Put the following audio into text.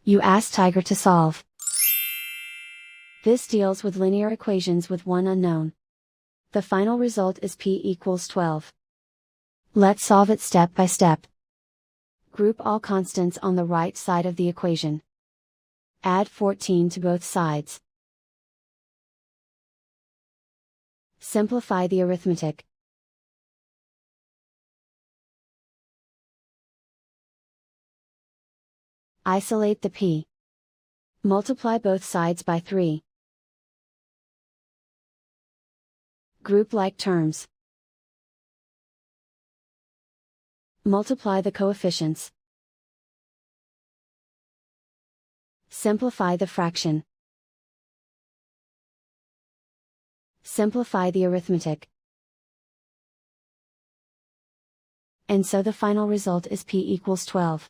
You ask Tiger to solve. This deals with linear equations with one unknown. The final result is p equals 12. Let's solve it step by step. Group all constants on the right side of the equation. Add 14 to both sides. Simplify the arithmetic. Isolate the p. Multiply both sides by 3. Group like terms. Multiply the coefficients. Simplify the fraction. Simplify the arithmetic. And so the final result is p equals 12.